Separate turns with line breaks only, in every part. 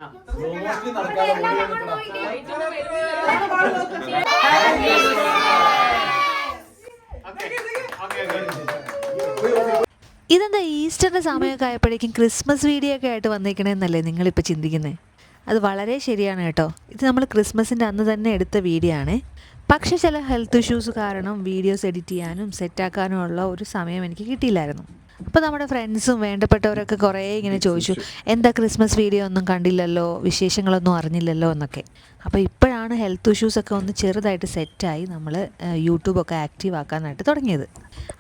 ഇതെന്താ ഈസ്റ്ററിൻ്റെ സമയമൊക്കെ ആയപ്പോഴേക്കും ക്രിസ്മസ് വീഡിയോ ഒക്കെ ആയിട്ട് വന്നേക്കണേന്നല്ലേ നിങ്ങളിപ്പോൾ ചിന്തിക്കുന്നത്? അത് വളരെ ശരിയാണ് കേട്ടോ. ഇത് നമ്മൾ ക്രിസ്മസിൻ്റെ അന്ന് തന്നെ എടുത്ത വീഡിയോ ആണ്. പക്ഷേ ചില ഹെൽത്ത് ഇഷ്യൂസ് കാരണം വീഡിയോസ് എഡിറ്റ് ചെയ്യാനും സെറ്റാക്കാനും ഉള്ള ഒരു സമയം എനിക്ക് കിട്ടിയില്ലായിരുന്നു. അപ്പോൾ നമ്മുടെ ഫ്രണ്ട്സും വേണ്ടപ്പെട്ടവരൊക്കെ കുറേ ഇങ്ങനെ ചോദിച്ചു, എന്താ ക്രിസ്മസ് വീഡിയോ ഒന്നും കണ്ടില്ലല്ലോ, വിശേഷങ്ങളൊന്നും അറിഞ്ഞില്ലല്ലോ എന്നൊക്കെ. അപ്പോൾ ഇപ്പോഴാണ് ഹെൽത്ത് ഇഷ്യൂസൊക്കെ ഒന്ന് ചെറുതായിട്ട് സെറ്റായി നമ്മൾ യൂട്യൂബൊക്കെ ആക്റ്റീവ് ആക്കാനായിട്ട് തുടങ്ങിയത്.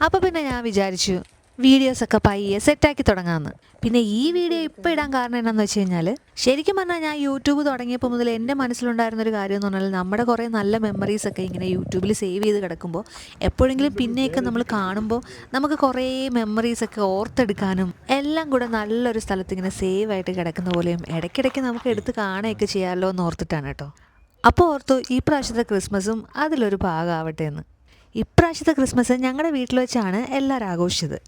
അപ്പോൾ പിന്നെ ഞാൻ വിചാരിച്ചു വീഡിയോസൊക്കെ പയ്യെ സെറ്റാക്കി തുടങ്ങാമെന്ന്. പിന്നെ ഈ വീഡിയോ ഇപ്പോൾ ഇടാൻ കാരണം എന്താണെന്ന് വെച്ച് കഴിഞ്ഞാൽ, ശരിക്കും പറഞ്ഞാൽ ഞാൻ യൂട്യൂബ് തുടങ്ങിയപ്പോൾ മുതൽ എൻ്റെ മനസ്സിലുണ്ടായിരുന്നൊരു കാര്യം എന്ന് പറഞ്ഞാൽ, നമ്മുടെ കുറേ നല്ല മെമ്മറീസൊക്കെ ഇങ്ങനെ യൂട്യൂബിൽ സേവ് ചെയ്ത് കിടക്കുമ്പോൾ എപ്പോഴെങ്കിലും പിന്നെയൊക്കെ നമ്മൾ കാണുമ്പോൾ നമുക്ക് കുറേ മെമ്മറീസൊക്കെ ഓർത്തെടുക്കാനും എല്ലാം കൂടെ നല്ലൊരു സ്ഥലത്ത് ഇങ്ങനെ സേവ് ആയിട്ട് കിടക്കുന്ന പോലെയും ഇടയ്ക്കിടയ്ക്ക് നമുക്ക് എടുത്ത് കാണുകയൊക്കെ ചെയ്യാമല്ലോ എന്ന് ഓർത്തിട്ടാണ് കേട്ടോ. അപ്പോൾ ഓർത്തു ഈ പ്രാവശ്യത്തെ ക്രിസ്മസും അതിലൊരു ഭാഗമാവട്ടെ എന്ന്. ഇപ്രാവശ്യത്തെ ക്രിസ്മസ് ഞങ്ങളുടെ വീട്ടിൽ വെച്ചാണ് എല്ലാവരും ആഘോഷിച്ചത്.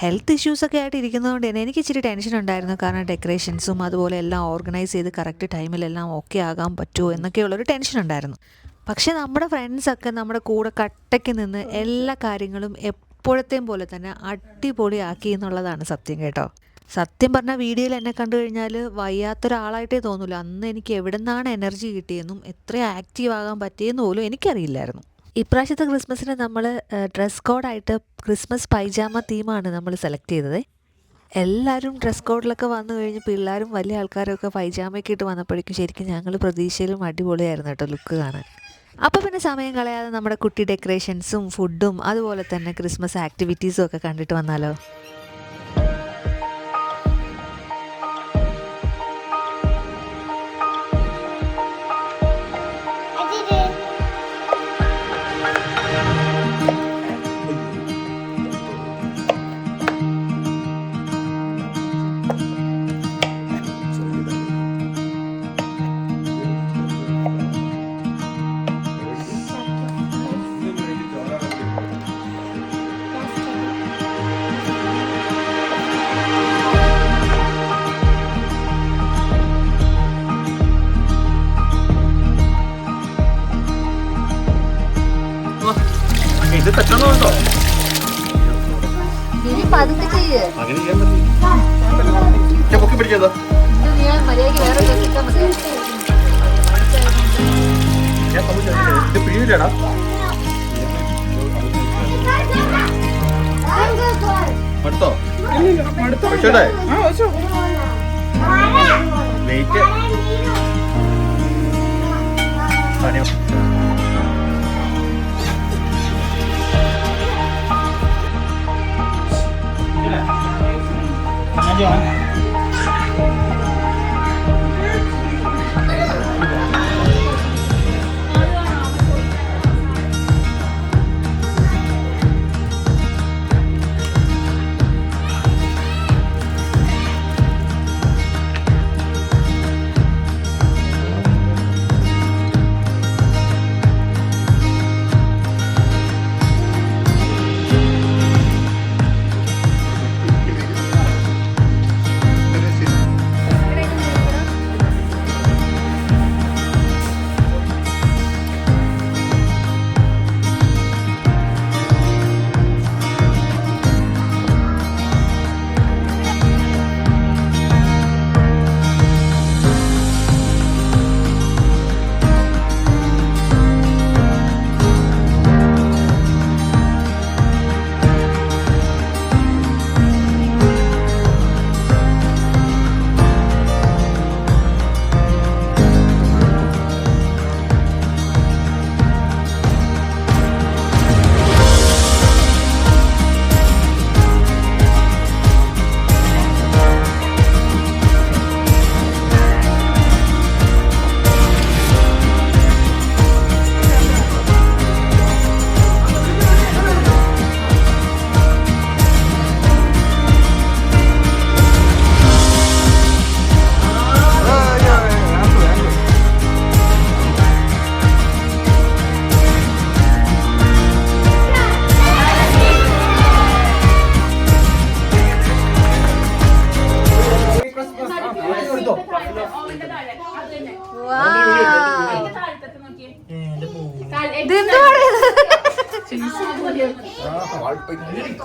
ഹെൽത്ത് ഇഷ്യൂസൊക്കെ ആയിട്ട് ഇരിക്കുന്നതുകൊണ്ട് തന്നെ എനിക്ക് ഇച്ചിരി ടെൻഷൻ ഉണ്ടായിരുന്നു. കാരണം ഡെക്കറേഷൻസും അതുപോലെ എല്ലാം ഓർഗനൈസ് ചെയ്ത് കറക്റ്റ് ടൈമിലെല്ലാം ഓക്കെ ആകാൻ പറ്റുമോ എന്നൊക്കെയുള്ളൊരു ടെൻഷൻ ഉണ്ടായിരുന്നു. പക്ഷേ നമ്മുടെ ഫ്രണ്ട്സൊക്കെ നമ്മുടെ കൂടെ കട്ടയ്ക്ക് നിന്ന് എല്ലാ കാര്യങ്ങളും എപ്പോഴത്തെയും പോലെ തന്നെ അടിപൊളിയാക്കി എന്നുള്ളതാണ് സത്യം കേട്ടോ. സത്യം പറഞ്ഞാൽ വീഡിയോയിൽ എന്നെ കണ്ടു കഴിഞ്ഞാൽ വയ്യാത്തൊരാളായിട്ടേ തോന്നില്ല. അന്ന് എനിക്ക് എവിടെ നിന്നാണ് എനർജി കിട്ടിയെന്നും എത്ര ആക്റ്റീവ് ആകാൻ പറ്റിയെന്ന് പോലും എനിക്കറിയില്ലായിരുന്നു. ഇപ്രാവശ്യത്തെ ക്രിസ്മസിന് നമ്മൾ ഡ്രസ് കോഡായിട്ട് ക്രിസ്മസ് പൈജാമ തീമാണ് നമ്മൾ സെലക്ട് ചെയ്തത്. എല്ലാവരും ഡ്രസ് കോഡിലൊക്കെ വന്നു കഴിഞ്ഞ് പിള്ളേരും വലിയ ആൾക്കാരൊക്കെ പൈജാമയൊക്കെ ഇട്ട് വന്നപ്പോഴേക്കും ശരിക്കും ഞങ്ങൾ പ്രതീക്ഷയിലും അടിപൊളിയായിരുന്നു കേട്ടോ ലുക്ക് കാണാൻ. അപ്പോൾ പിന്നെ സമയം കളയാതെ നമ്മുടെ കുട്ടി ഡെക്കറേഷൻസും ഫുഡും അതുപോലെ തന്നെ ക്രിസ്മസ് ആക്ടിവിറ്റീസും ഒക്കെ കണ്ടിട്ട് വന്നാലോ.
ഇത് തെറ്റൊന്നുണ്ടോ?
ഇനി പതുക്കെ ചെയ്യ്.
അങ്ങനെ ചെയ്യാൻ പറ്റില്ല. പൊക്കി പിടിച്ചതോ? ഇത് പിടിയില്ലടാ. അടുത്തോ? വെച്ചോട്ടെ? വെയിറ്റ്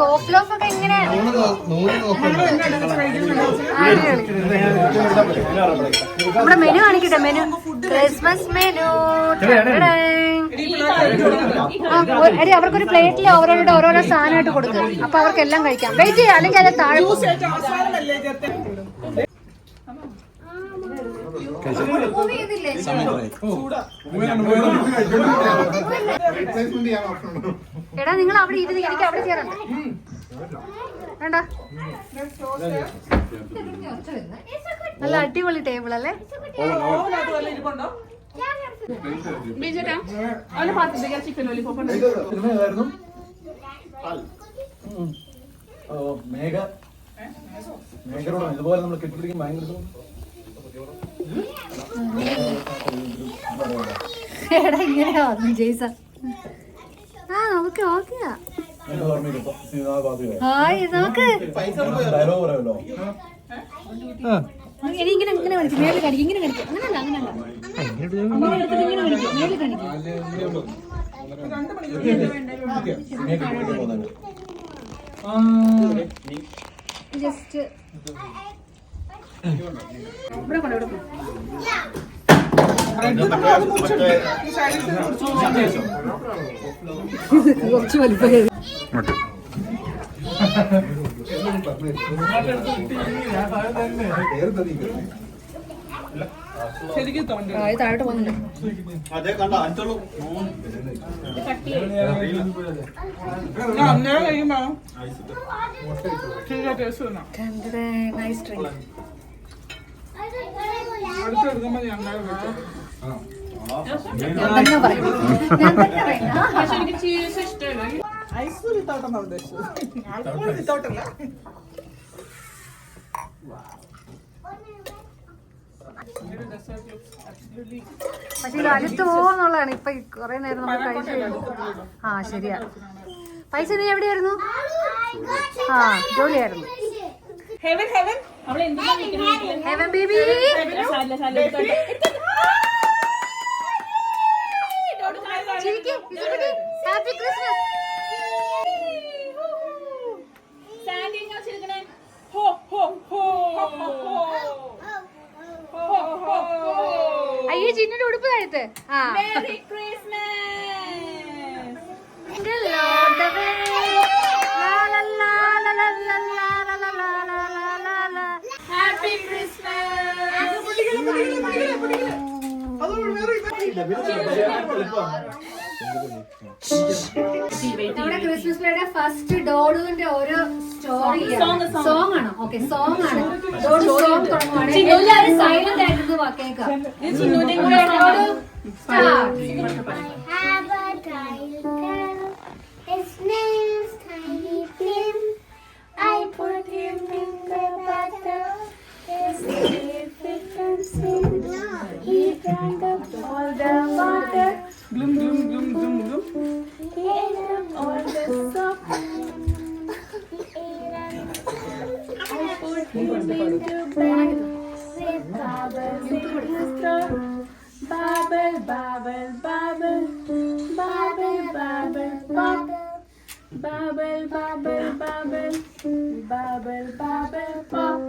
കോഫ്ലോഫ് ഒക്കെ എങ്ങനെ നമ്മുടെ മെനു കാണിക്കട്ടെ. Menu Christmas menu. അരി അവർക്കൊരു പ്ലേറ്റിൽ ഓരോരുടെ ഓരോരോ സാധനമായിട്ട് കൊടുക്കും. അപ്പൊ അവർക്കെല്ലാം കഴിക്കാം. വെയിറ്റ് ചെയ്യാം, അല്ലെങ്കിൽ അത് താഴെ എടാ നിങ്ങൾ അവിടെ ഇരുന്ന് എനിക്ക് അവിടെ ചേരണ്ട. വേണ്ട, നല്ല അടിപൊളി ടേബിൾ അല്ലേ?
ഇതുപോലെ നമ്മൾ കെട്ടിപ്പിടിക്കും ഭയങ്കര
എടാ ഇങ്ങനെയാ വന്നു ജയ്സ. ആ നമുക്ക് ഓക്കെയാ. നമുക്ക് ഇനി ഇങ്ങനെ ഇങ്ങനെ കളിക്കും, മേളിൽ കാണിക്കും, ഇങ്ങനെ കളിക്കും. അങ്ങനല്ല അങ്ങനല്ല, അങ്ങനെ എടുത്തിട്ട് ഇങ്ങനെ കളിക്കും, മേളിൽ കാണിക്കും. ജസ്റ്റ് ഇവിടെ കൊണ്ട് ഇവിടെ കുറച്ച് വലിപ്പം താഴോട്ട് പോകുന്നില്ല. Nice drink. പക്ഷെ ഇത് അടുത്ത് പോകുന്നുള്ളതാണ് ഇപ്പൊ കൊറേ നേരം നമ്മൾ കഴിച്ചു. ആ ശരിയാ. പൈസ നീ എവിടെയായിരുന്നു? ആ ജോലിയായിരുന്നു. Heaven baby. Happy Christmas. അയ്യോ ചിന്നിന്റെ ഉടുപ്പ് താഴത്ത്. ആ നമ്മുടെ ക്രിസ്മസ് ഡേയുടെ ഫസ്റ്റ് ഡോഡുവിന്റെ ഓരോ സ്റ്റോറി സോങ് ആണ്. ഓക്കെ സോങ് ആണ്. ഡോഡു സോങ് തുടങ്ങുവാണ്. എല്ലാവരും സൈലന്റ് ആയിരുന്നു കേൾക്കാം. His name's Tiny Tim. I put him in the bathtub. His favorite sin. He drank up all the water. Gloom, gloom, gloom, gloom, gloom. He ate up all the soap. He ate up. I put him into bed with bubbles in his throat. Bubble, bubble, bubble. Bubble, bubble, bubble. Bubble, bubble, bubble. Bubble, bubble, pop.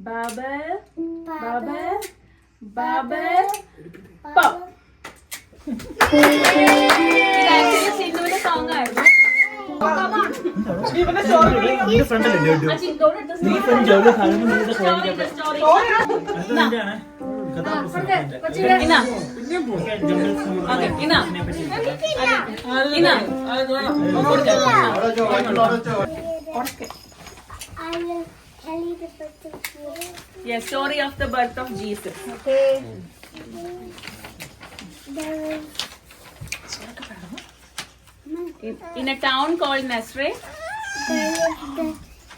Bubble, bubble, bubble, pop. ചിന്നുവിന്റെ song ആയിരുന്നു.
Yes, story of the birth of Jesus.
Okay.
In a town called Nazareth,
there was the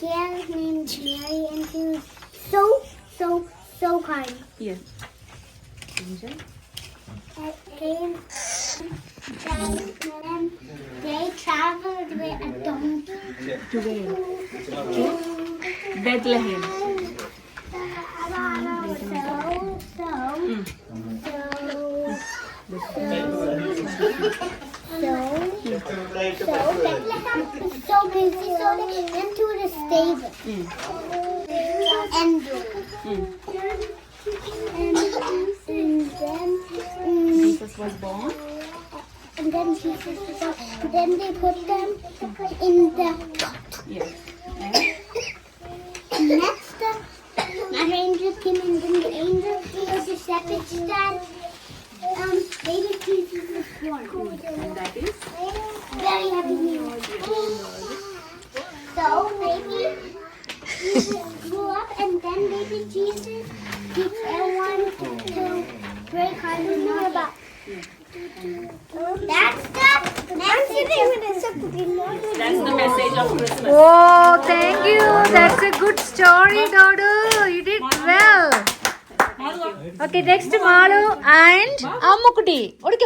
girl named Mary, and she was so kind.
yes.
And they traveled with a donkey
Bethlehem.
So busy, so they went to the stable. And
Jesus was born.
and then Jesus was born. Then they put them in the pot.
Yes.
Next, the angel came in, and the angel was the shepherd that baby Jesus was born.
And that is
Very happy news. So baby Jesus grew up, and then baby Jesus teach everyone to pray hallelujah about. That's the
message of Christmas.
Oh, thank you. That's a good story, Dodu. You did well. Okay, next Malu and Ammukutti. Odu.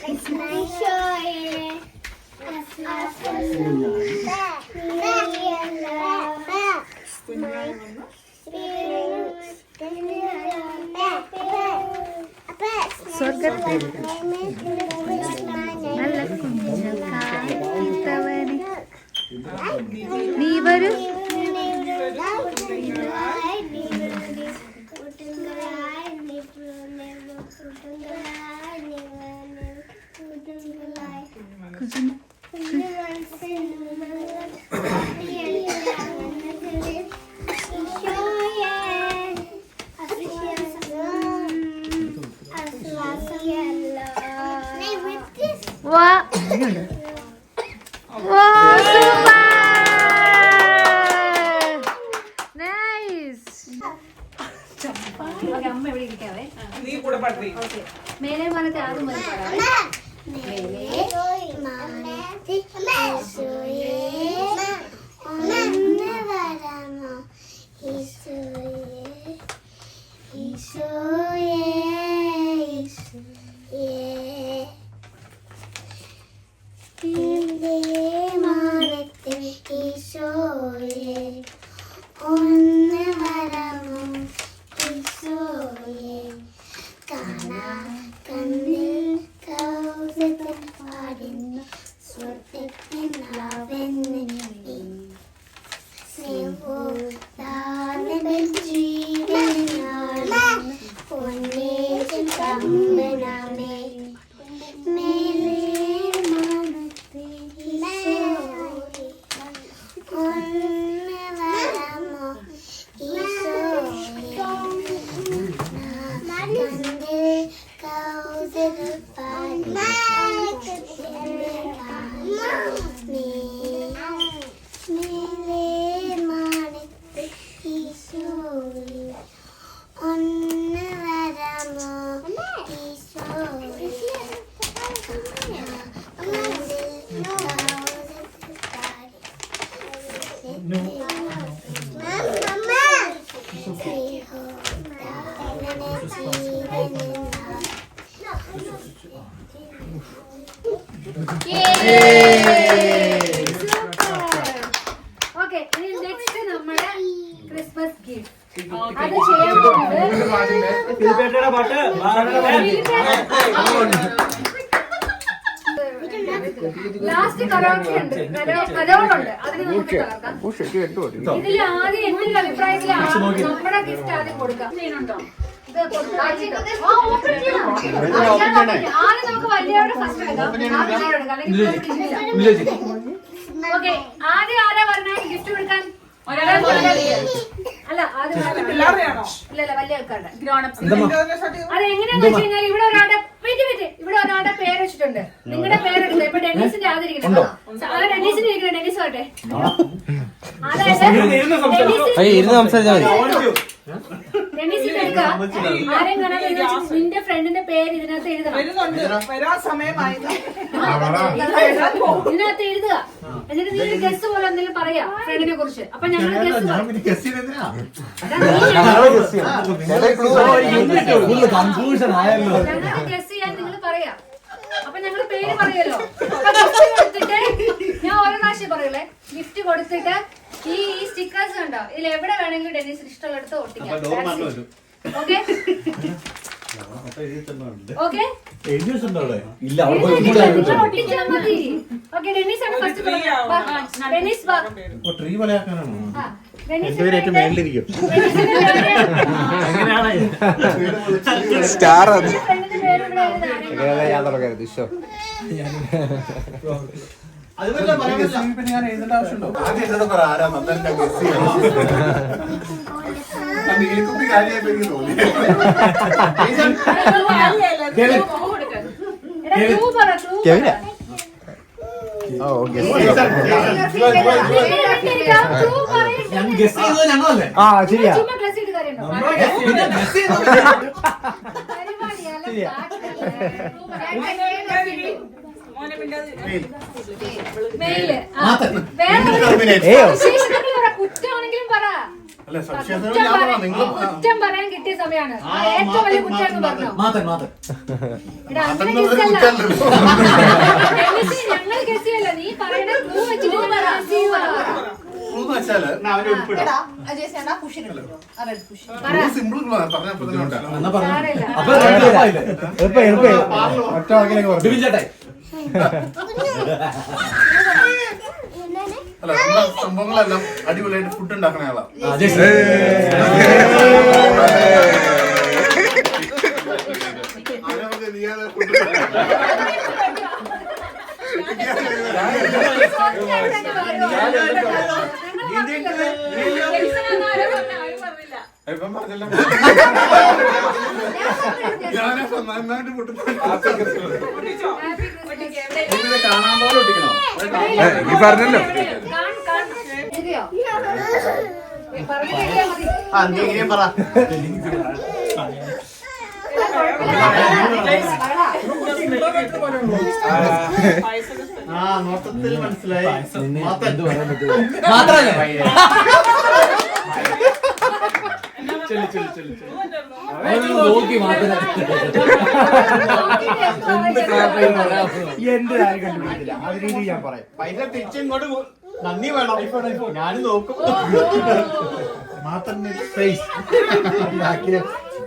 It's nice show.
നീ വരൂ. വാ വാ super nice. Okay, അമ്മ ഇവിടെ ഇരിക്കാവേ. മേലെ മലത്തെ ആദ്യം മതി പാടാവേ. Okay, ഇനി നെക്സ്റ്റ് നമ്മുടെ ക്രിസ്മസ് ഗിഫ്റ്റ്. അത് ചെയ്യാൻ ലാസ്റ്റ് കരോക്കെ ഉണ്ട്, കരോളുണ്ട്. അതിന് നമുക്ക് തകർക്കാം. ഇതിൽ ആദ്യം എന്റെ അഭിപ്രായത്തിൽ നമ്മുടെ ഗിഫ്റ്റ് ആദ്യം കൊടുക്കാം. ചെയ്യുന്നുണ്ടോ? ആദ്യം നമുക്ക് വലിയവരുടെ ഫസ്റ്റ് എടുക്കാം. ഓക്കെ, ആദ്യം ആരാ പറഞ്ഞ ഗിഫ്റ്റ് കൊടുക്കാൻ? അല്ല, ആദ്യം ഇല്ല വലിയ ആൾക്കാരുടെ. അത് എങ്ങനെയാന്ന് വെച്ച് കഴിഞ്ഞാൽ ഇവിടെ ഒരാളുടെ ഇവിടെ ഒരാളുടെ പേര് വെച്ചിട്ടുണ്ട്. നിങ്ങളുടെ പേരെടുക്കുക. ഇപ്പൊ ഡെന്നീസിന്റെ ആദ്യം ഇരിക്കണം. ഡെന്നീസിന്റെ ഇരിക്കണം. ഡെന്നീസ് വരട്ടെ. അതായത് ഡെന്നീസിന്റെ എടുക്കുക. ആരെയും കാണാൻ നിന്റെ ഫ്രണ്ടിന്റെ പേര് ഇതിനകത്ത് എഴുതണം. ഇതിനകത്ത് എഴുതുക. എന്നിട്ട് നീ ഗസ് പോലെ എന്തെങ്കിലും പറയാ ഫ്രണ്ടിനെ കുറിച്ച്. അപ്പൊ ഞങ്ങൾ ഗസ് ചെയ്യാൻ നിങ്ങൾ പറയാ. അപ്പൊ ഞങ്ങൾ നിങ്ങൾ പേര് പറയല്ലോ. ഗിഫ്റ്റ് കൊടുത്തിട്ട് ഞാൻ ഓരോ പ്രാവശ്യം പറയൂലേ, ഗിഫ്റ്റ് കൊടുത്തിട്ട് ഈ സ്റ്റിക്കേഴ്സ് കണ്ടോ, ഇതിൽ എവിടെ വേണമെങ്കിലും ഡെന്നീസിന് ഇഷ്ടമുള്ളടത്ത് ഒട്ടിക്കാം. ഓക്കെ ഓക്കെ
ഇല്ല അവിടെ പോയി
ഒട്ടിച്ചാൽ മതി. ഓക്കെ ഡെന്നീസ് ആണ് ഫസ്റ്റ് ഡെന്നീസ് വാ.
ട്രീ പോലെ ആക്കാനാണോ?
ഡെന്നീസ്
ഏറ്റവും മേളിലിരിക്കും.
സ്റ്റാർ
ഫ്രണ്ടിന്റെ പേര് ഇവിടെ എഴുതാൻ.
ഞാൻ തുടങ്ങരുത് ഇഷ്ടം.
പിന്നെ ഞാൻ എഴുതേണ്ട ആവശ്യമുണ്ടോ?
ആദ്യം എന്നോട് പറ ആരാ നന്നായിട്ട് ഗസ് ചെയ്യാം. നീലക്കുപ്പി കാര്യമായിട്ട് എനിക്ക് തോന്നി.
എടാ ക്ലൂ പറ, ക്ലൂ പറ.
ഞാൻ ഗസ് ചെയ്തത് ഞങ്ങളല്ലേ?
ആ ശരിയാ.
ചുമ്മാ ഡ്രസ് ഇട്ട് കാര്യമുണ്ടോ? മെയില്. കുറ്റമാണെങ്കിലും പറ.
അല്ല സത്യം
കുറ്റം
ഞാൻ പറയാം. നിങ്ങൾ
കുറ്റം പറയാൻ കിട്ടിയ സമയമാണ്. ഏറ്റവും വലിയ കുറ്റം പറഞ്ഞോ.
മാത്രം
എടാ, അങ്ങനെ
ഒരു
guess അല്ല.
കുറ്റമല്ലല്ലോ.
ഡെന്നിസ്, ഞങ്ങൾ ഗസ് ചെയ്യല്ല, നീ പറയണ ക്ലൂ വെച്ചിട്ട് guess ചെയ്യുവാ.
എന്ന് വെച്ചാല് സിമ്പിൾ പറഞ്ഞപ്പോ തന്നെ ഉണ്ടാവും.
സാരമില്ല.
ഒറ്റ വാക്കിലേക്ക് പറഞ്ഞു.
അല്ല നമ്മുടെ സംഭവങ്ങളെല്ലാം അടിപൊളിയായിട്ട് ഫുഡ് ഉണ്ടാക്കണ ആളാ. ഇപ്പം പറഞ്ഞല്ലോ ഞാനപ്പോ നന്നായിട്ട് ഫുഡ് കാണാൻ പോലെ ഒട്ടിക്കണോ?
ഈ പറഞ്ഞല്ലോ.
ശരിയോ? പറഞ്ഞു കേട്ടിയാ മതി.
നീ ഇങ്ങനെയും പറ. മൊത്തത്തിൽ മനസ്സിലായി.
എന്റെ ആരും കണ്ടുപിടിക്കില്ല. അത് രീതി ഞാൻ പറയാം.
പൈസ തിരിച്ചിങ്ങോട്ട് നന്ദി വേണം. ഞാനും നോക്കും.
മാത്രം സ്പേസ്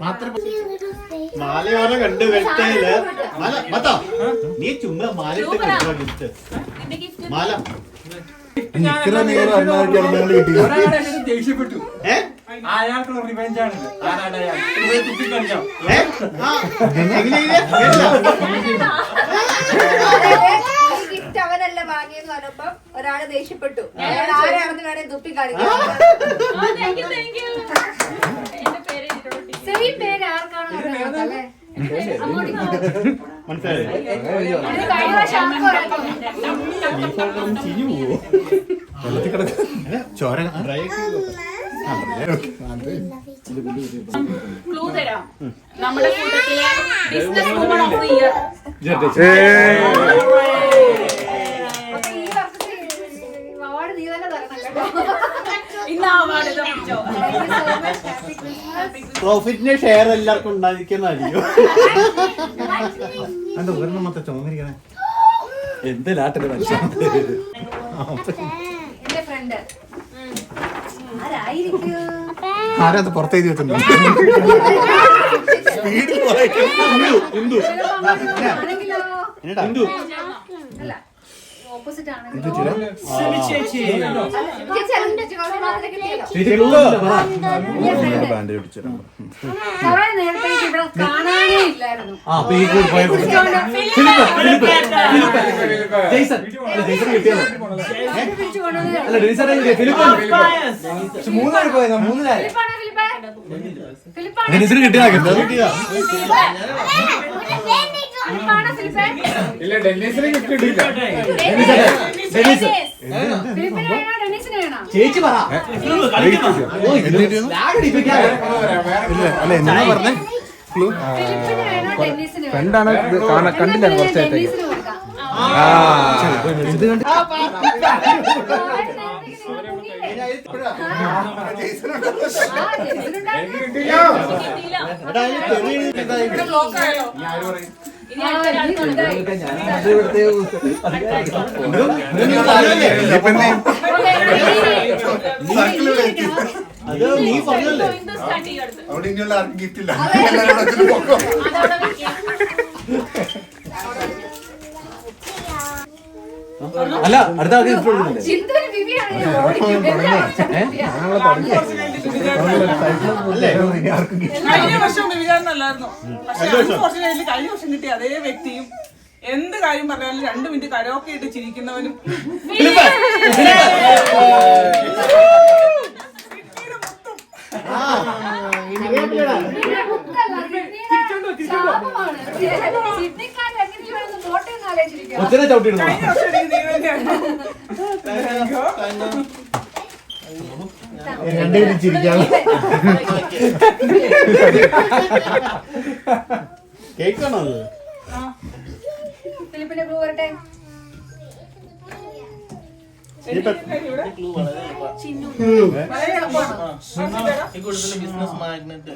മാത്രം
മാലയോടെ കണ്ടു വെച്ചേല് മാല മത്തോ നീ ചുമ്മാ മാല ഇട്ട് കൊണ്ടുവാ ഗിഫ്റ്റ്. മാല
നിക്കറ നീർ അന്നാൾ കിട്ടി.
ദേഷ്യപ്പെട്ടു.
അയാൾക്കുള്ള റിവെഞ്ച് ആണ്. ആരാണ് അയാൾ? തുപ്പി കളിക്കാം.
ഗിഫ്റ്റ് അവനല്ല വാങ്ങിയെന്ന് പറഞ്ഞപ്പോ ഒരാള് ദേഷ്യപ്പെട്ടു. ആരാണെന്ന് വേണേ തുപ്പി കാണിക്കാം.
സെയിം പേര് ആർക്കാണോ അല്ലേ?
മനസ്സിലായി.
ഇത് കഴിഞ്ഞ പ്രാവശ്യം ആർക്കും ഒരാൾക്കും
ചിരി പോവോ? വെള്ളത്തിൽ കിടക്ക ചോര
ക്ലൂ തരാം. നമ്മുടെ കൂട്ടത്തിലെ business woman of the year.
അപ്പൊ ഈ വർഷത്തെ അവാർഡ് നീ തന്നെ തരണം കേട്ടോ.
ഇന്ന് അവാർഡ് ലഭിച്ചോ?
പ്രോഫിറ്റിന്റെ ഷെയർ എല്ലാവർക്കും ഉണ്ടായിരിക്കുന്നതായിരിക്കും.
എന്താ ഒരെണ്ണം മൊത്തം ചോന്നിരിക്കണേ?
എന്ത് നാട്ടില് മനുഷ്യൻ.
എന്റെ ഫ്രണ്ട് ആരായിരിക്കും?
ആരാ അത് പുറത്തെഴുതി വെച്ചിട്ടുണ്ടോ?
ആണെങ്കിലോ അല്ല ഓപ്പോസിറ്റ് ആണെങ്കിലോ
ബാൻഡ് പിടിച്ചിട്ടുണ്ടോ?
കുറെ നേരത്തെ ഇവിടെ കാണാനേ ഇല്ലായിരുന്നു. തിരിച്ചു കൊണ്ടുവന്നത്
മൂന്നായി പോയതാ. മൂന്നിലായി.
ഫിലിപ്പാണ് ഫിലിപ്പേ.
ഇല്ല ഡെന്നീസിന് ഗിഫ്റ്റ് കിട്ടിയില്ല.
ഫിലിപ്പിനെ വേണോ ഡെന്നീസിനെ വേണോ?
ചേച്ചി പറ.
അല്ല എന്നാ പറഞ്ഞേ?
ഫിലിപ്പിനെ വേണോ ഡെന്നീസിനെ വേണോ?
ഫ്രണ്ടാണ് ഇത് കണ്ടില്ല കുറച്ചായിട്ട്.
ഡെന്നീസിന് കൊടുക്കാം.
ഇത് കണ്ട്
എനിക്ക് കിട്ടിയില്ല.
ബ്ലോക്ക് ആയോ? ഇനി അടുത്ത
ഞാൻ ഇവിടുത്തെ
അത് നീ പറഞ്ഞല്ലേ
അവിടെ ഇനിയുള്ള ആർക്കും ഗിഫ്റ്റ് ഇല്ല എല്ലാവരും അച്ഛനും പൊക്കോ
അല്ല അടുത്ത ആൾക്ക് ഗിഫ്റ്റ് കൊടുക്കുന്നില്ലേ
ചിന്തയിൽ വിവിയാണ് ഈ ഓടിക്കും.
ആർക്കും ഗിഫ്റ്റ്
കഴിഞ്ഞ വർഷം വികാരനല്ലായിരുന്നു. പക്ഷെ 5 വർഷം കഴിഞ്ഞ് കഴിഞ്ഞ വർഷം കിട്ടിയ അതേ വ്യക്തിയും എന്ത് കാര്യം പറഞ്ഞാലും 2 മിനിറ്റ് കരോക്കെ ഇട്ട് ചിരിക്കുന്നവനും
ഒത്തിരി ചവിട്ടിയിടുന്നു
കഴിഞ്ഞ വർഷം എനിക്ക് നീ തന്നെയാണ്.
രണ്ടുപേരും ചിരിക്കാണ്
കേക്കാണോ അത്
ഫിലിപ്പിന്റെ ബ്ലൂ വരട്ടെ. വളരെ എളുപ്പമാണ്.
ബിസിനസ് മാഗ്നറ്റ്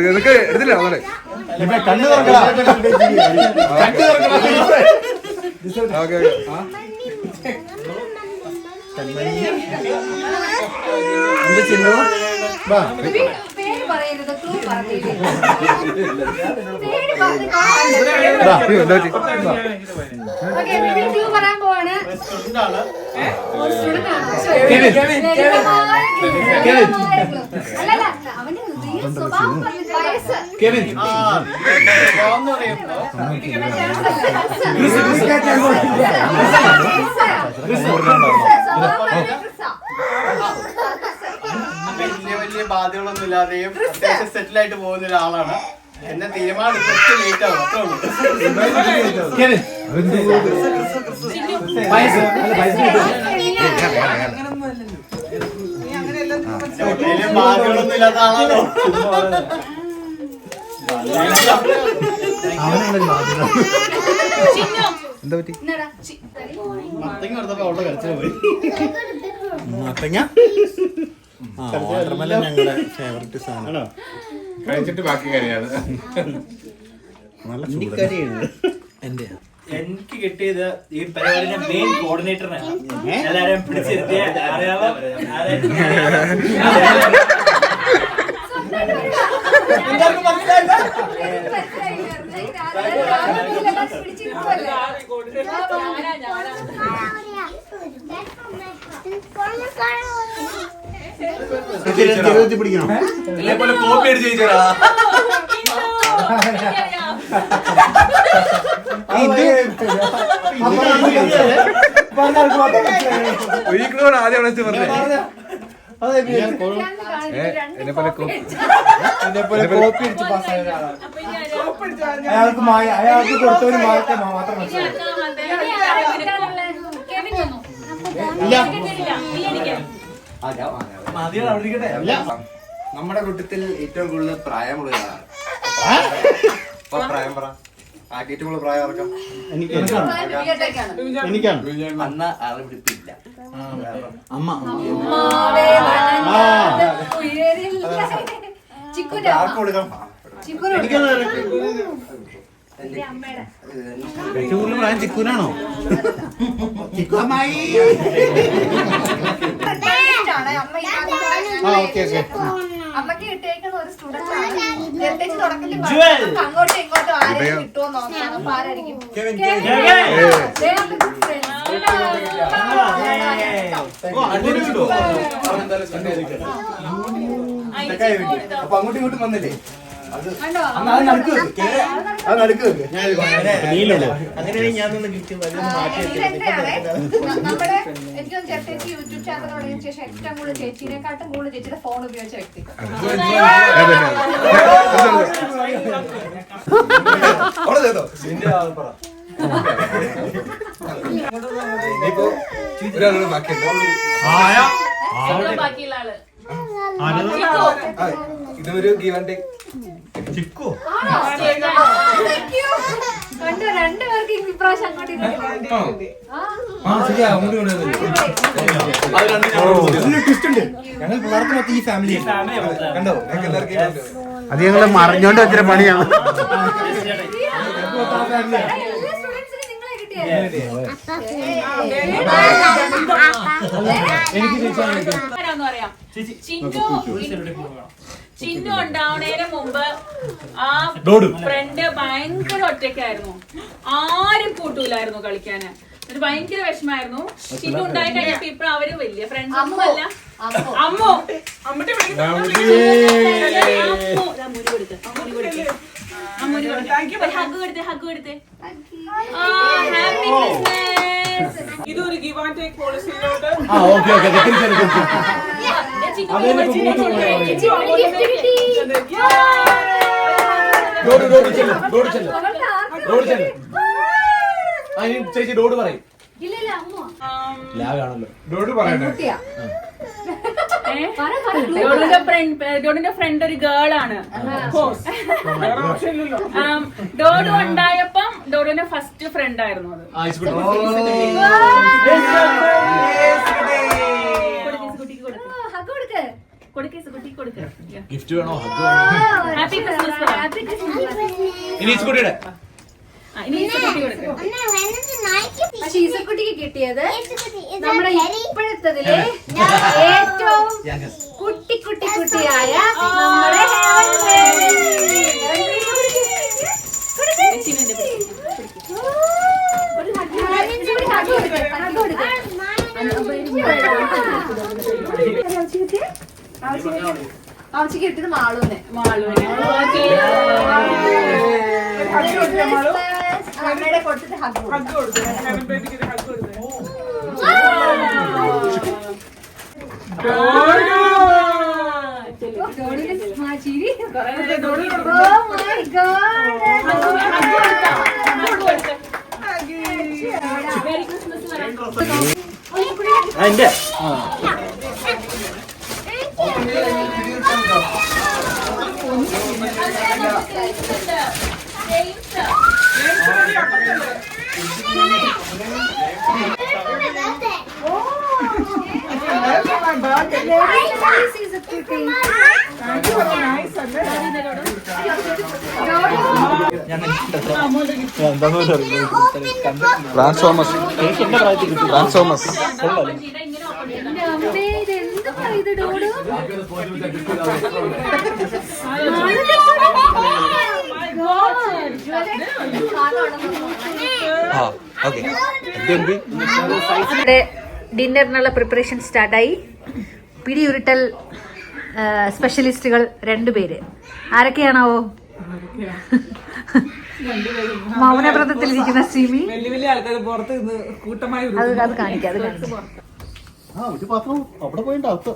ഇതൊക്കെ എടുത്തില്ല നമ്മളെ
കണ്ണു തുറക്കണം
ഓക്കെ
എന്താ ചിഹ്നം വാ
പേര് പറയരുത്, ക്ലൂ പറഞ്ഞില്ലേ. പേര് പറഞ്ഞ് ഓക്കെ, ബിബി ക്ലൂ പറയാൻ പോവാണ്. സ്റ്റുഡന്റ് ആണ്. അല്ലല്ല, അവന്റെ റിയൽ സ്വഭാവം പറഞ്ഞിട്ട് വയസ്സ്.
വലിയ ബാധ്യതകളൊന്നും ഇല്ലാതെയും അത്യാവശ്യം സെറ്റിൽ ആയിട്ട് പോകുന്ന ഒരാളാണ്. എന്നെ തീരുമാനം കുറച്ച് ലേറ്റ് ആവും, അത്രേ ഉള്ളൂ. വലിയ ബാധ്യതകളൊന്നും ഇല്ലാത്ത ആളാണോ?
എന്താ പറ്റി
എന്നടാ
മത്തങ്ങ കൊടുത്തപ്പോ അവളുടെ കരച്ചിൽ പോയി.
മത്തങ്ങ വാട്ടർമെലൻ ഞങ്ങളുടെ ഫേവറേറ്റ് സാധനം
കഴിച്ചിട്ട് ബാക്കി കാര്യമാണ്.
നല്ല ചൂടാണ്.
എന്റെ
എനിക്ക് കിട്ടിയത് ഈ പരിപാടിയുടെ മെയിൻ കോർഡിനേറ്ററിനാണ്. എല്ലാരെയും പിടിച്ചിരുത്തിയ അറിയാമോ
പിടിക്കണം
ഇതേപോലെ കോപ്പി അടിച്ച് ചോദിച്ചാ ഒരിക്കലും ആദ്യം വിളിച്ച് പറഞ്ഞേ എന്നെപ്പോലെ കോപ്പി അടിച്ച് പാസ്സായ ഒരാളാണ്. അയാൾക്ക് കൊടുത്തവര് മാത്രം
നമ്മുടെ കുട്ടത്തിൽ ഏറ്റവും കൂടുതൽ പ്രായമുള്ള ഒരാളാണ്. പ്രായം പറ ഏറ്റവും കൂടുതൽ പ്രായം ഇറക്കാം
എനിക്കാണ്
അന്ന് ആളെ പിടിപ്പില്ല.
അമ്മ
ചിക്കുന്റെ
ആർക്ക് കൊടുക്കാം
അമ്മയുടെ
ഏറ്റവും കൂടുതൽ പ്രായം ചിക്കൂനാണോ
അമ്മക്ക് കിട്ടിയേക്കുന്ന ഒരു സ്റ്റുഡന്റ് ആണ്. പ്രത്യേകിച്ച് തുടക്കത്തിൽ
ജുവൽ.
നമുക്ക് അങ്ങോട്ടും ഇങ്ങോട്ടും ആരെയും കിട്ടുമോ നോക്കാം. അപ്പൊ ആരായിരിക്കും?
അപ്പൊ അങ്ങോട്ടും ഇങ്ങോട്ടും വന്നില്ലേ
കണ്ടോ?
അങ്ങനെയാണെങ്കിൽ ഞാൻ നിന്ന് ഗിഫ്റ്റ്
നമ്മുടെ ഏറ്റവും ചേച്ചി യൂട്യൂബ് ചാനൽ തുടങ്ങിയ ശേഷം ഏറ്റവും കൂടുതൽ ചേച്ചീനെക്കാട്ടും കൂടുതൽ ചേച്ചിയുടെ ഫോൺ ഉപയോഗിച്ച വ്യക്തി.
ഒരാളോട് ബാക്കിയുണ്ട്
ബാക്കിയുള്ള ആള്
ഇത് ഇതൊരു ഗീവ് ആൻഡ് ടേക്ക്.
ചിക്കു
കണ്ടോ രണ്ടുപേർക്ക് ഇപ്രാവശ്യം അങ്ങോട്ട് ഇങ്ങോട്ട്
ശരിയാ, അങ്ങോട്ട് ഞങ്ങൾ പിള്ളേർക്ക് മൊത്തം ഈ ഫാമിലി കണ്ടോ, ഞങ്ങൾക്ക് എല്ലാവർക്കും
അത് ഞങ്ങള് മറിഞ്ഞോണ്ട് വെച്ച പണിയാണ്.
എല്ലാ സ്റ്റുഡൻസിനും നിങ്ങളെ കിട്ടിയത്
അറിയാം. ചിന്നു ഉണ്ടാവണേന് മുമ്പ് ആ ഫ്രണ്ട് ഭയങ്കര ഒറ്റയ്ക്കായിരുന്നു, ആരും കൂട്ടൂലായിരുന്നു കളിക്കാന്. ഒരു ഭയങ്കര വിഷമായിരുന്നു. ചിന്നു ഉണ്ടായി കഴിഞ്ഞപ്പോ ഇപ്പൊ അവര് വലിയ ഫ്രണ്ട്സ് ഒന്നുമല്ല. അമ്മു അമ്മൂട്ടി ഹഗ് കൊടുത്തേ. Happy Christmas. ഇതൊരു ഗിവ് ആൻഡ് ടേക്ക് പോളിസിയിലോട്ട്
ചേച്ചി ഡോഡ് പറയും.
ഇല്ല അമ്മ
ലാഗാണല്ലോ.
കുട്ടിയാ
ഡോഡിന്റെ ഫ്രണ്ട് ഒരു ഗേൾ ആണ്. ഡോഡ് ഉണ്ടായപ്പം ഡോഡിന്റെ ഫസ്റ്റ് ഫ്രണ്ട് ആയിരുന്നു അത്.
ഗിഫ്റ്റ് വേണോ, ഹഗ് വേണോ?
Happy Christmas.
Happy Christmas.
ഇനി ഈസ്കുട്ടിയുടെ
പക്ഷെ ഈസക്കുട്ടിക്ക് കിട്ടിയത് നമ്മുടെ ഇപ്പോഴത്തതില് ഏറ്റവും കുട്ടിയായ നമ്മുടെ ആവശ്യം കിട്ടിയത് മാളൂനെ അമ്മയുടെ കൊടുത്തിട്ട് ഹഗ്
കൊടുത്തു. ഹഗ് കൊടുത്തു.
ചിരി
എന്റെ
ട്രാൻസ്ഫോമസ്.
ഡിന്നറിനുള്ള പ്രിപ്പറേഷൻ സ്റ്റാർട്ടായി. പിടിയുരുട്ടൽ സ്പെഷ്യലിസ്റ്റുകൾ 2 പേര്. ആരൊക്കെയാണാവോ? മൗനവ്രതത്തിലിരിക്കുന്ന സിമി.
വലിയ വലിയ ആൾക്കാർ പുറത്ത് കൂട്ടമായി
അത് കാണിക്കാം.
ഒരു പാത്രം അവിടെ പോയിട്ടുണ്ട് അകത്ത്.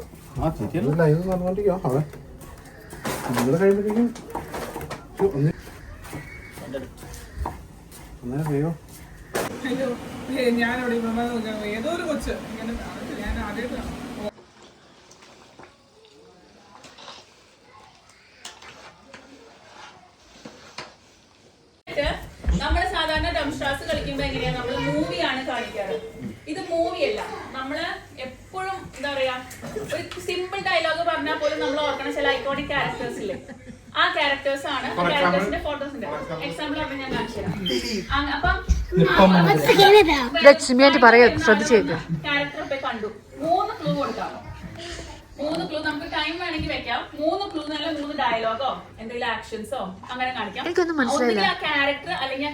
ഞാനിവിടെ ഏതോ ഒരു കൊച്ച് ഇങ്ങനെ ഞാൻ ആദ്യമായിട്ടാണ്. നമ്മള് സാധാരണ ഡംസ്ട്രാസ് കളിക്കുമ്പോ എങ്ങനെയാ, നമ്മള് മൂവിയാണ് കാണിക്കാറ്. ഇത് മൂവിയല്ല. നമ്മള് എപ്പോഴും എന്താ പറയാ, ഒരു സിമ്പിൾ ഡയലോഗ് പറഞ്ഞാൽ പോലും നമ്മൾ ഓർക്കണ ചില ഐക്കോണിക് ക്യാരക്ടേഴ്സ് ഇല്ലേ, ആ ക്യാരക്ടേഴ്സ് ആണ്. ക്യാരക്ടേഴ്സിന്റെ ഫോട്ടോസ് ഉണ്ട്. എക്സാമ്പിൾ പറഞ്ഞാൽ ഞാൻ കാണിച്ചു തരാം. അപ്പം ക്യാരക്ടർ പോയി കണ്ടു. 3 ക്ലൂ കൊടുക്കാം. 3 ക്ലൂ നമുക്ക് ടൈം വേണമെങ്കിൽ വെക്കാം. 3 ക്ലൂ നല്ല 3 ഡയലോഗോ എന്തെങ്കിലും ആക്ഷൻസോ അങ്ങനെ കാണിക്കാം. ഒന്നുകിൽ ആ ക്യാരക്ടർ അല്ലെങ്കിൽ ആ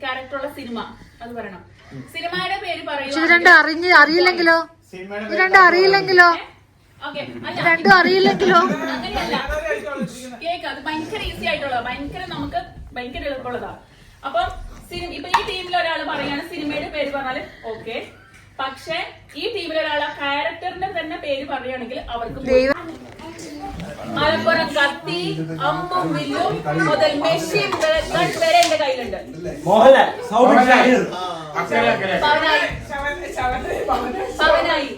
ക്യാരക്ടറുള്ള സിനിമ അത് പറയണം. സിനിമയുടെ പേര് പറയുക.
അറിയില്ലെങ്കിലോ?
അങ്ങനെയല്ല കേക്ക്. അത് ഭയങ്കര ഈസി ആയിട്ടുള്ള, നമുക്ക് ഭയങ്കര എളുപ്പമുള്ളതാ. അപ്പം ഇപ്പൊ ഈ ടീമിൽ ഒരാൾ പറയാണ് സിനിമയുടെ പേര് പറഞ്ഞാല് ഓക്കെ. പക്ഷെ ഈ ടീമിൽ ഒരാൾ ആ ക്യാരക്ടറിന്റെ തന്നെ പേര് പറയുകയാണെങ്കിൽ അവർക്ക് മലപ്പുറം കത്തി, അമ്പും വില്ലും മുതൽ മെഷീൻ വരെ എന്റെ കയ്യിലുണ്ട്. പവനായി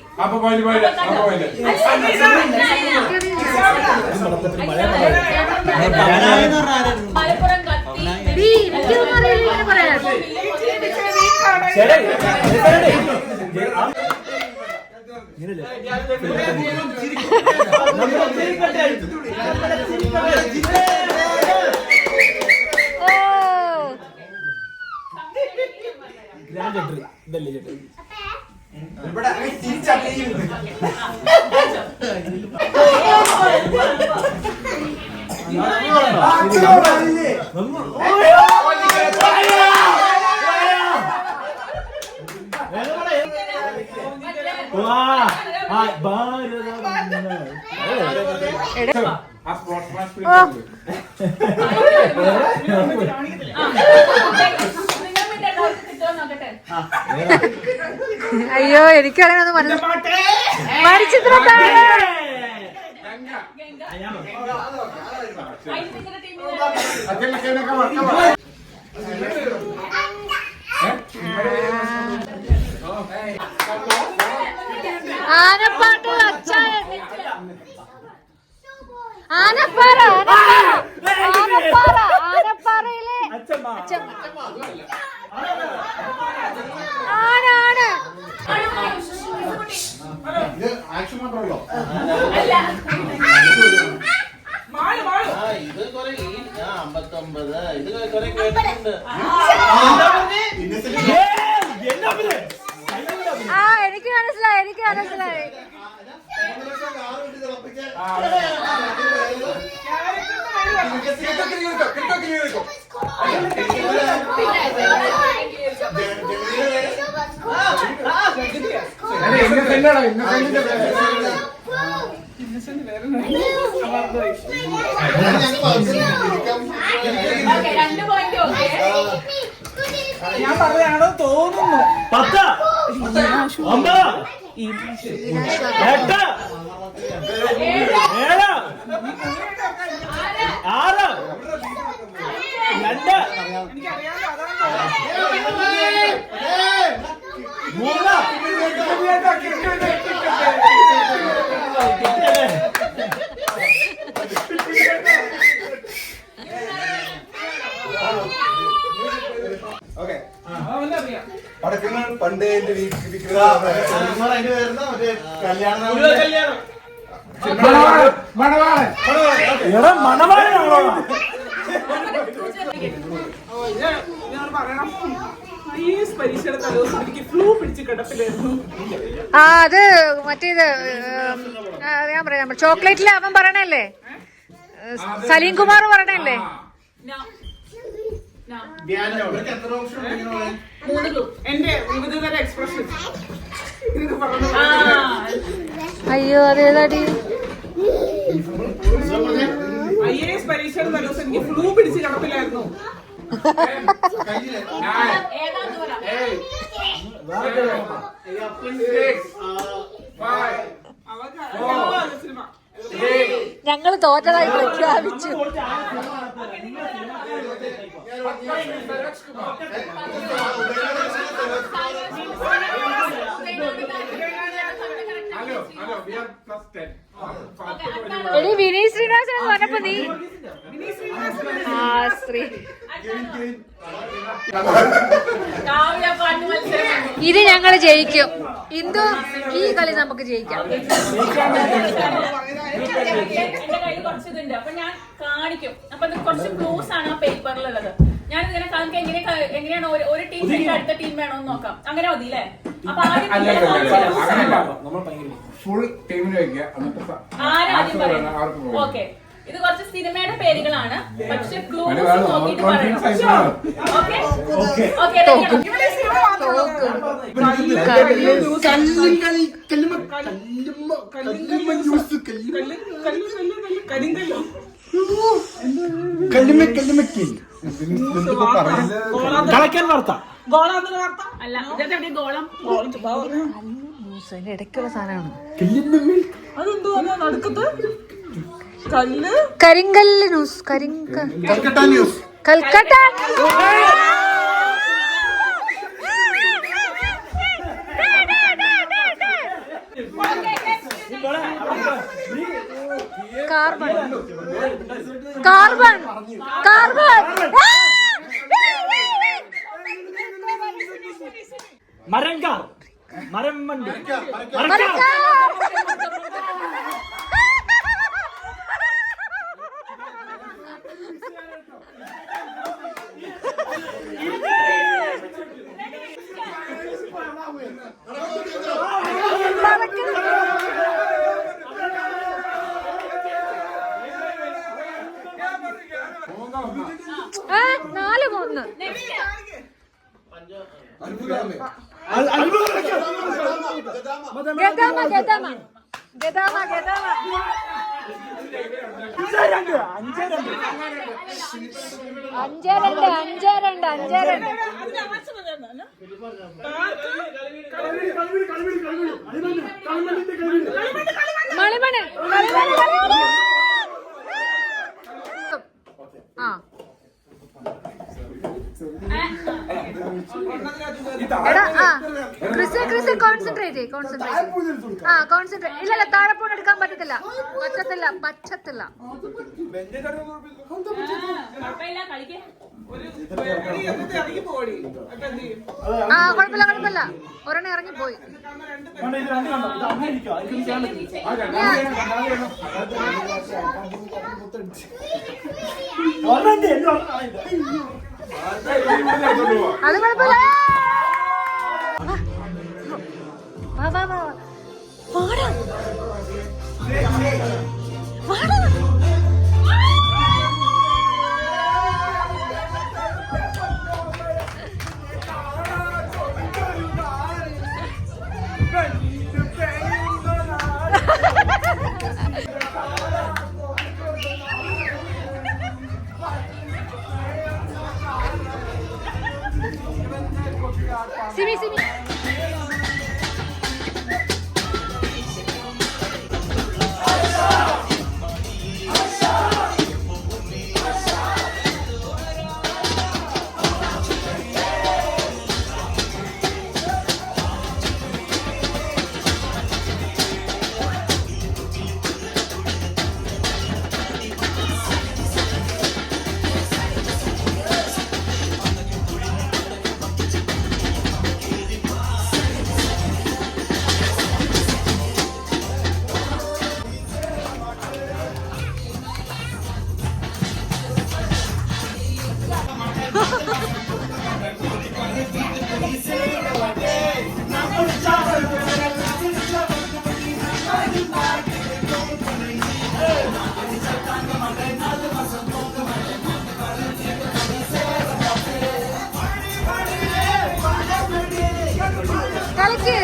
മലപ്പുറം കത്തി
എനിക്കൊന്നും അറിയില്ല ഇങ്ങനെ പറയാൻ. അയ്യോ എനിക്കറിയാം ആനപ്പാട്ട് ആനപ്പാറ ആനപ്പാറയിലെ ആനാണ്.
ഇത് ആക്ഷൻ മാത്രമല്ലോ.
ഇത് കുറെ 59 ഇത് കുറെ കേട്ടിട്ടുണ്ട്.
എനിക്ക് മനസ്സിലായി
ഞാൻ പറയാണോ തോന്നുന്നു.
10 9 8 7 6 2
പടക്കങ്ങൾ പണ്ടേ
പരീക്ഷയുടെ തലേദിവസം എനിക്ക് ഫ്ലൂ പിടിച്ച് കിടപ്പിലായിരുന്നു.
അത് മറ്റേത് ഞാൻ പറയാം ചോക്ലേറ്റില് അവൻ പറയണല്ലേ, സലീം കുമാർ പറയണല്ലേ.
എന്റെ വിവിധതര എക്സ്പ്രഷൻ
അയ്യോ അതേതാടി
IAS പരീക്ഷയുടെ തലേദിവസം എനിക്ക് ഫ്ലൂ പിടിച്ച് കിടപ്പിലായിരുന്നു.
ഞങ്ങള് തോറ്റതായി പ്രഖ്യാപിച്ചു. എടി വിനീത് ശ്രീനിവാസൻ എന്ന് പറഞ്ഞപ്പോ നീ ഇത് ഞങ്ങള് ജയിക്കും. ഇന്ദു ഈ കളി നമുക്ക് ജയിക്കാം.
എന്റെ കയ്യിൽ കുറച്ച് ഇതുണ്ട്, അപ്പൊ ഞാൻ കാണിക്കും. അപ്പൊ അത് കുറച്ച് ക്ലൂസ് ആണ് ആ പേപ്പറിലുള്ളത്. ഞാൻ ഇങ്ങനെ കാണിക്കാൻ എങ്ങനെയാണ് ഒരു ടീം അടുത്ത ടീം വേണോന്ന് നോക്കാം. അങ്ങനെ മതി അല്ലേ? അപ്പൊ ആരാദ്യം പറയും? ഓക്കെ, ഇത് കുറച്ച് സിനിമയുടെ പേരുകളാണ്, പക്ഷെ ക്ലൂസ് നോക്കിയിട്ട് പറയണം. ഓക്കെ ഓക്കെ അല്ല, ഇതൊക്കെ ഗോളം
ഇടയ്ക്കുള്ള സാധനമാണ്.
അതെന്തോ
കരിങ്കല്ല് ന്യൂസ്. കൽക്കട്ട ന്യൂസ്. കൽക്കട്ട
മരങ്കാർ മരം വണ്ടി
നാല് മൂന്ന് ഗദാമ ഗദാമ ഗദാമ ഗദാമ അഞ്ചേ രണ്ട് മണിമണി ആ ക്രിസ് കോൺസെൻട്രേറ്റ് ഇല്ലല്ല താഴെപ്പോണ് എടുക്കാൻ പറ്റത്തില്ല ആ കുഴപ്പമില്ല ഒരെണ്ണം ഇറങ്ങിപ്പോയി അത് കുഴപ്പമില്ല സിമി കളിക്ക്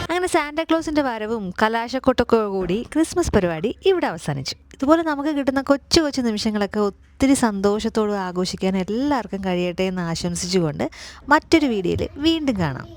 അങ്ങനെ സാന്റാക്ലോസിൻ്റെ വരവും കലാശക്കൊട്ടൊക്കെ കൂടി ക്രിസ്മസ് പരിപാടി ഇവിടെ അവസാനിച്ചു. ഇതുപോലെ നമുക്ക് കിട്ടുന്ന കൊച്ചു കൊച്ചു നിമിഷങ്ങളൊക്കെ ഒത്തിരി സന്തോഷത്തോടെ ആഘോഷിക്കാൻ എല്ലാവർക്കും കഴിയട്ടെ എന്ന് ആശംസിച്ചുകൊണ്ട് മറ്റൊരു വീഡിയോയിൽ വീണ്ടും കാണാം.